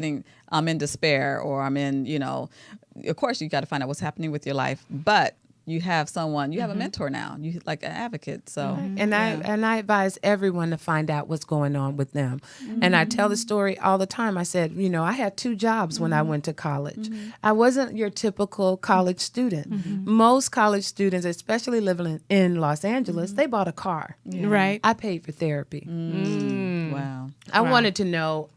I'm in despair or I'm in, of course you got to find out what's happening with your life, but you have someone, you have a mentor now, you like an advocate. So, And I advise everyone to find out what's going on with them. And I tell the story all the time. I said, I had 2 jobs when I went to college. I wasn't your typical college student. Most college students, especially living in Los Angeles, they bought a car. Right. I paid for therapy. wow. I wanted to know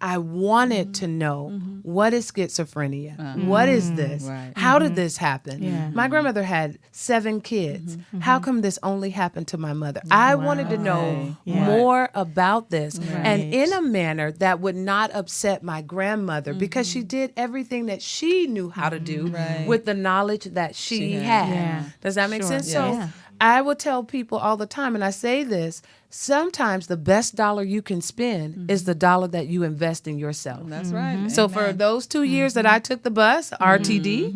what is schizophrenia? What is this? Right. How did this happen? Yeah. My grandmother had 7 kids. How come this only happened to my mother? I wanted to know more about this and in a manner that would not upset my grandmother because she did everything that she knew how to do with the knowledge that she had. Yeah. Does that make Sure. sense? Yeah. So Yeah. I will tell people all the time, and I say this, sometimes the best dollar you can spend is the dollar that you invest in yourself. That's right. So for those 2 years that I took the bus, RTD,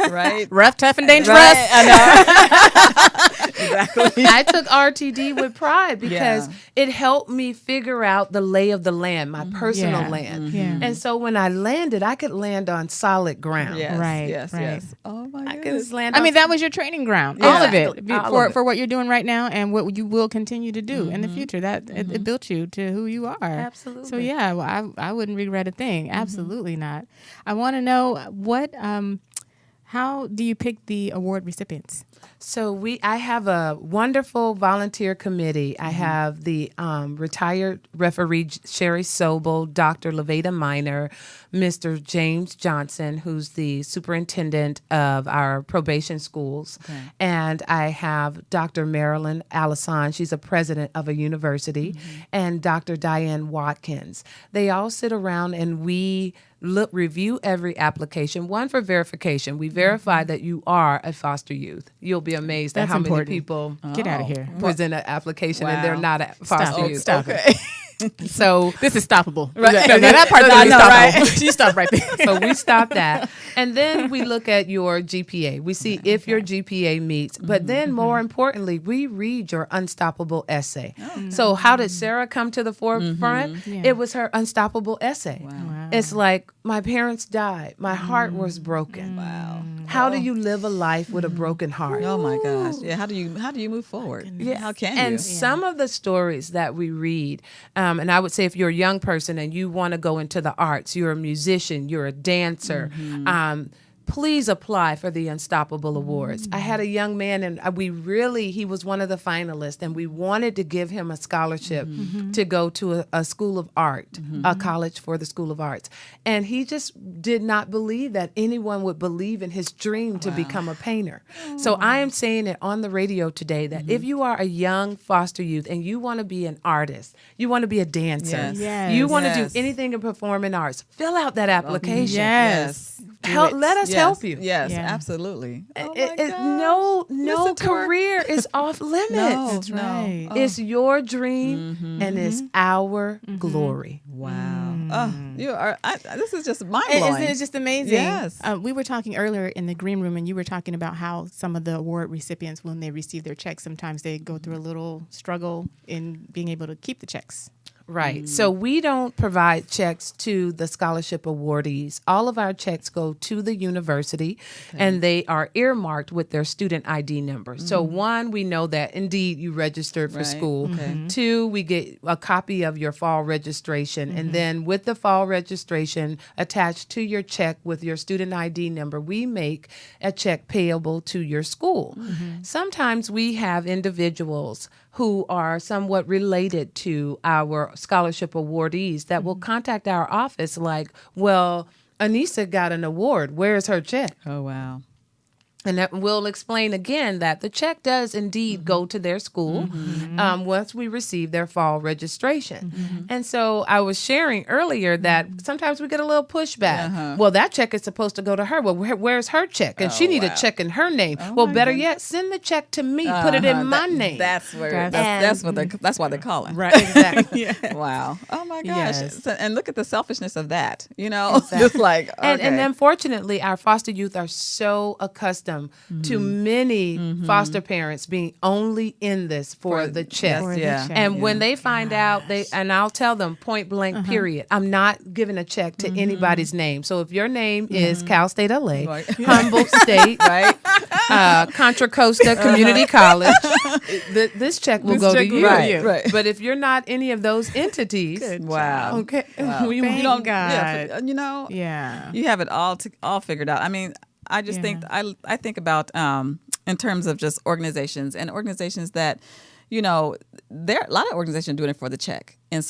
right. Rough, tough, and dangerous. Right. I know. Exactly. I took RTD with pride because it helped me figure out the lay of the land, my personal Yeah. land. Yeah. And so when I landed, I could land on solid ground. Yes, Right, yes, right. yes. Oh my I could goodness. just land I on mean, that was your training ground. All of Exactly. it. All of it. For what you're doing right now and what you will continue to do in the future. That it built you to who you are. Absolutely. So yeah, well, I wouldn't regret a thing. Absolutely not. I want to know how do you pick the award recipients? So I have a wonderful volunteer committee. I have the retired referee Sherry Sobel, Dr. Levada Minor, Mr. James Johnson, who's the superintendent of our probation schools, and I have Dr. Marilyn Allison. She's a president of a university, and Dr. Diane Watkins. They all sit around and we review every application, one for verification. We verify that you are a foster youth. You'll be amazed That's at how important. many people Get out of here. present an application and they're not a foster youth. Stop it. So This is stoppable. Right. No, that part's I gonna be know, stoppable. right? You stop right there. so we stop that. And then we look at your GPA. We see if your GPA meets. But then more importantly, we read your unstoppable essay. So how did Sarah come to the forefront? Yeah. It was her unstoppable essay. It's like, my parents died. My heart was broken. Wow. How do you live a life with a broken heart? Oh my gosh. Yeah. How do you move forward? Yeah. How can and you? some of the stories that we read, and I would say if you're a young person and you want to go into the arts, you're a musician, you're a dancer, please apply for the Unstoppable Awards. I had a young man, and he was one of the finalists, and we wanted to give him a scholarship to go to a school of art, a college for the School of Arts. And he just did not believe that anyone would believe in his dream to become a painter. So I am saying it on the radio today that if you are a young foster youth and you want to be an artist, you want to be a dancer, Yes. Yes. you want to Yes. do anything in performing arts, fill out that application. Yes. Let us help you. Yes, Yeah. absolutely. Oh It- my it- gosh. no Listen to her. career is off limits. No, That's no. right. It's your dream and it's our glory. Wow. Oh, you are. This is just mind Isn't blowing. it just amazing? Yes. We were talking earlier in the green room, and you were talking about how some of the award recipients, when they receive their checks, sometimes they go through a little struggle in being able to keep the checks. Right. So we don't provide checks to the scholarship awardees. All of our checks go to the university, and they are earmarked with their student ID number. So one, we know that indeed you registered for school. Two, we get a copy of your fall registration. And then with the fall registration attached to your check with your student ID number, we make a check payable to your school. Sometimes we have individuals who are somewhat related to our scholarship awardees that will contact our office like, well, Anissa got an award. Where's her check? Oh, wow. And that will explain again that the check does indeed go to their school once we receive their fall registration. And so I was sharing earlier that sometimes we get a little pushback. Well, that check is supposed to go to her. Well, where's her check? And she need a check in her name. Well, better yet, send the check to me. Put it in my name. That's where. That's why they're calling. Right. Exactly. Wow. Oh my gosh. Yes. So, and look at the selfishness of that. You know, just like okay. And unfortunately, our foster youth are so accustomed to many foster parents being only in this for the check. And when they find out, and I'll tell them point blank, period, I'm not giving a check to anybody's name. So if your name is Cal State LA, Humboldt State, Contra Costa Community College, this check will go to you. Right. But if you're not any of those entities, wow. okay, Thank God. Yeah, you know, you have it all figured out. I mean, I just think I think about in terms of just organizations that, you know, there are a lot of organizations doing it for the check in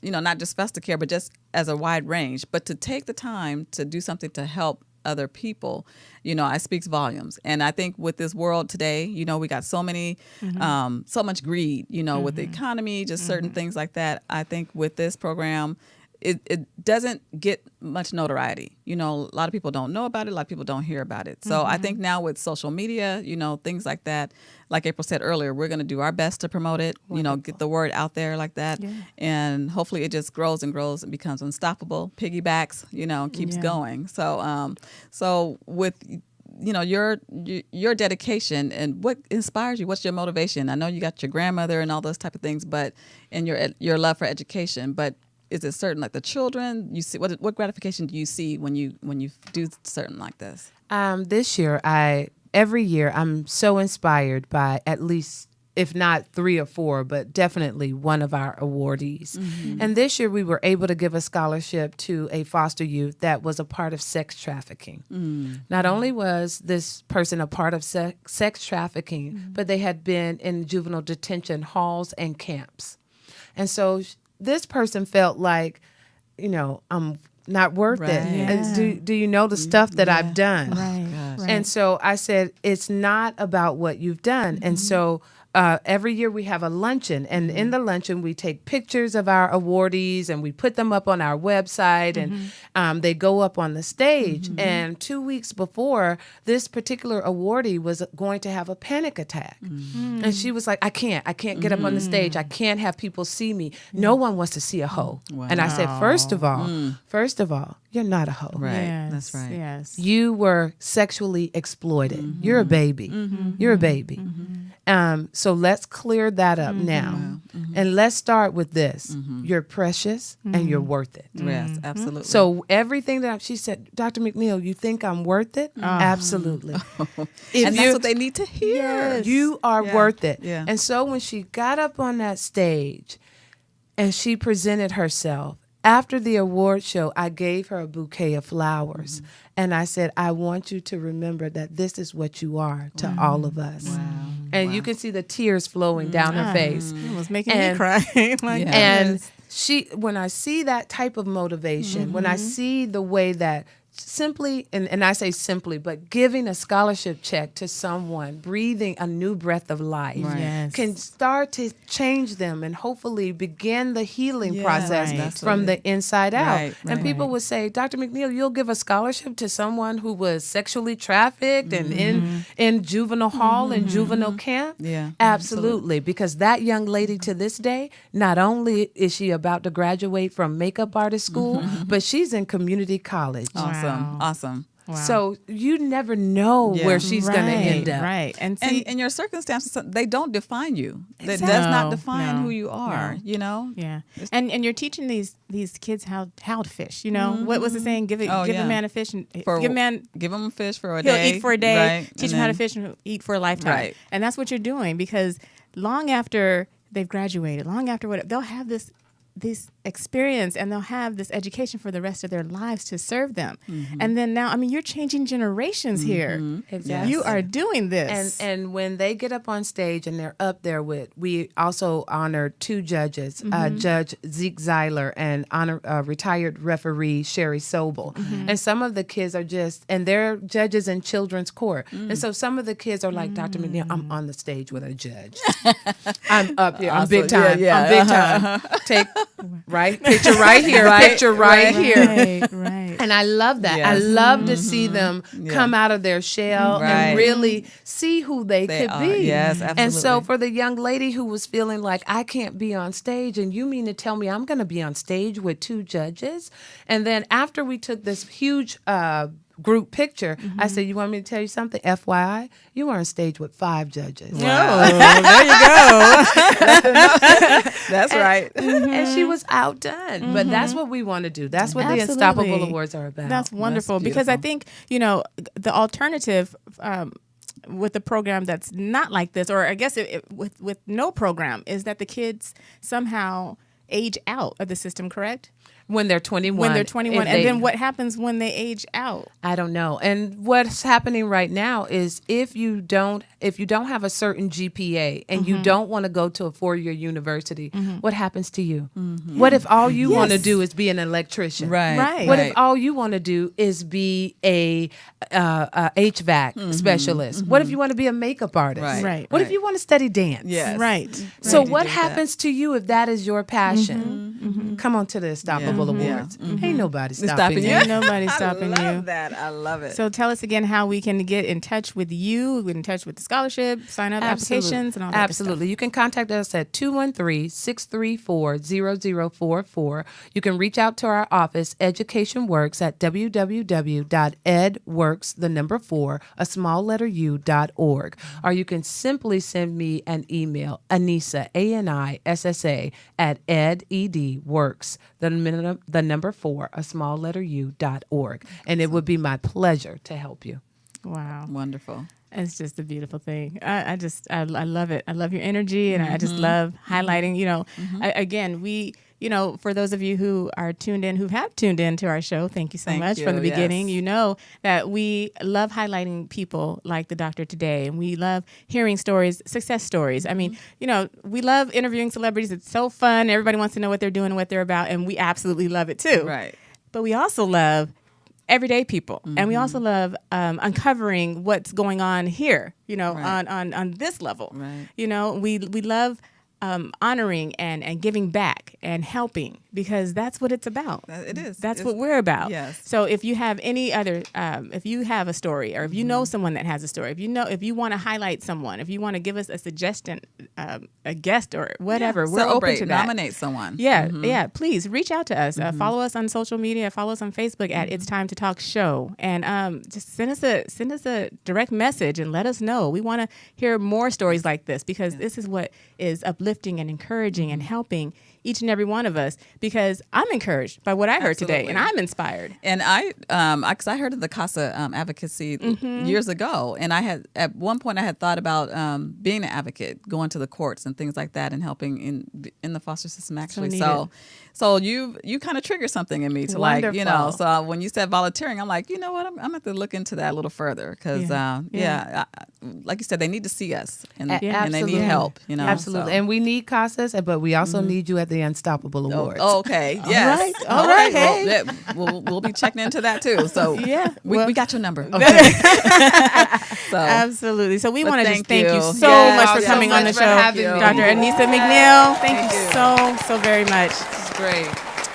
you know, not just foster care, but just as a wide range. But to take the time to do something to help other people, you know, it speaks volumes. And I think with this world today, you know, we got so many, so much greed, you know, with the economy, just certain things like that. I think with this program, it doesn't get much notoriety. You know, a lot of people don't know about it. A lot of people don't hear about it. So I think now with social media, you know, things like that, like April said earlier, we're going to do our best to promote it, you know, get the word out there like that. Yeah. And hopefully it just grows and grows and becomes unstoppable, piggybacks, you know, and keeps going. So, so with, you know, your dedication and what inspires you, what's your motivation? I know you got your grandmother and all those type of things, but, and your love for education, but is it certain, like the children, you see what gratification do you see when you do certain like this? This year, every year I'm so inspired by at least, if not 3 or 4, but definitely one of our awardees. And this year we were able to give a scholarship to a foster youth that was a part of sex trafficking. Not only was this person a part of sex trafficking, but they had been in juvenile detention halls and camps. And so this person felt like, you know, I'm not worth it. And do you know the stuff that I've done? Right. And so I said, it's not about what you've done. And so every year we have a luncheon, and in the luncheon we take pictures of our awardees and we put them up on our website, and they go up on the stage. And 2 weeks before, this particular awardee was going to have a panic attack, and she was like, I can't get up on the stage. I can't have people see me. No one wants to see a hoe. And I said, first of all, you're not a hoe. Right. Yes, That's right. Yes. You were sexually exploited. You're a baby. You're a baby. So let's clear that up now. And let's start with this. You're precious and you're worth it. Yes, absolutely. So everything that she said, Dr. McNeil, you think I'm worth it? Absolutely. And that's what they need to hear. Yes. You are worth it. Yeah. And so when she got up on that stage and she presented herself, after the award show, I gave her a bouquet of flowers. And I said, I want you to remember that this is what you are to all of us. And you can see the tears flowing down her face. It was making me cry. And when I see that type of motivation, when I see the way that simply, and I say simply, but giving a scholarship check to someone, breathing a new breath of life, can start to change them and hopefully begin the healing process from the inside out. And people would say, Dr. McNeil, you'll give a scholarship to someone who was sexually trafficked and in juvenile hall and juvenile camp? Absolutely. Because that young lady to this day, not only is she about to graduate from makeup artist school, but she's in community college. Awesome. So you never know where she's going to end up. Right. And your circumstances, they don't define you. That Exactly. does not No, define no, who you are, no. you know? Yeah. And you're teaching these kids how to fish, you know? What was the saying? Give a man a fish and give him a fish for a he'll day. eat for a day. Right. Teach him how to fish and he'll eat for a lifetime. Right. And that's what you're doing, because long after they've graduated, long after whatever, they'll have this experience and they'll have this education for the rest of their lives to serve them. And then now, I mean, you're changing generations here. Exactly. You are doing this. And when they get up on stage and they're up there we also honor 2 judges, Judge Zeke Zeiler and retired referee Sherry Sobel. And some of the kids are and they're judges in children's court. And so some of the kids are like, Dr. McNeil, I'm on the stage with a judge. I'm up here. I'm big time. I'm big time. Take picture right here, picture right here. Right. And I love that. Yes. I love to see them come out of their shell and really see who they could be. Yes, absolutely. And so for the young lady who was feeling like, I can't be on stage, and you mean to tell me I'm going to be on stage with 2 judges? And then after we took this huge group picture, I said, you want me to tell you something? FYI, you were on stage with 5 judges. Oh, there you go. That's right. And she was outdone. But that's what we want to do. That's what the Unstoppable Awards are about. That's wonderful, because I think, the alternative with a program that's not like this, or I guess with no program, is that the kids somehow age out of the system, correct? When they're 21. When they're 21. And then what happens when they age out? I don't know. And what's happening right now is if you don't have a certain GPA and you don't want to go to a 4-year university, what happens to you? What if all you want to do is be an electrician? Right. What if all you want to do is be a HVAC specialist? What if you want to be a makeup artist? Right. What if you want to study dance? Yes. Right. So what happens to you if that is your passion? Come on to the Unstoppable Awards. Ain't nobody stopping you. Ain't nobody stopping I love you. that. I love it. So tell us again how we can get in touch with you, get in touch with the scholarship, sign up applications, and all that good stuff. Absolutely. You can contact us at 213-634-0044. You can reach out to our office, Education Works, at www.edworks4u.org. Or you can simply send me an email, Anissa, ANISSA, at edworks, the number 4, u.org. And it would be my pleasure to help you. Wow. Wonderful. It's just a beautiful thing. I love it. I love your energy, and I just love highlighting, again, we, for those of you who are tuned in, who have tuned in to our show, thank you so much from the beginning. Yes. You know that we love highlighting people like the doctor today, and we love hearing stories, success stories. I mean, we love interviewing celebrities. It's so fun. Everybody wants to know what they're doing and what they're about, and we absolutely love it too. Right. But we also love everyday people, and we also love uncovering what's going on here, on this level. Right. We love honoring and giving back and helping, because that's what it's about. It is. That's what we're about. Yes. So if you have any other, if you have a story, or if you know someone that has a story, if you want to highlight someone, if you want to give us a suggestion, a guest or whatever, we're open to that. Nominate someone. Yeah, please reach out to us. Follow us on social media. Follow us on Facebook at It's Time to Talk Show, and just send us a direct message and let us know. We want to hear more stories like this, because this is what is uplifting and encouraging and helping each and every one of us, because I'm encouraged by what I heard today, and I'm inspired. And because I heard of the CASA advocacy years ago, and at one point I had thought about being an advocate, going to the courts and things like that, and helping in the foster system actually. So you kind of triggered something in me to Wonderful. So when you said volunteering, I'm like, you know what, I'm going to have to look into that a little further, because like you said, they need to see us, and they need help. Absolutely. So. And we need CASAs, but we also need you at the Unstoppable Awards. Oh, okay. Yes. All right. Hey. We'll be checking into that too. So we got your number. Okay. So absolutely. So we want to just thank thank you you. so Yes, much for coming on the for show, having me. Dr. Anissa McNeil. Thank you so very much. It's great.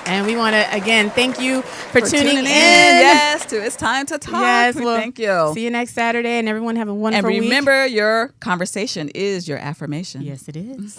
And we want to, again, thank you for tuning in. Yes, It's Time to Talk. Yes, Thank you. See you next Saturday, and everyone have a wonderful week. And week. remember, your conversation is your affirmation. Yes, it is.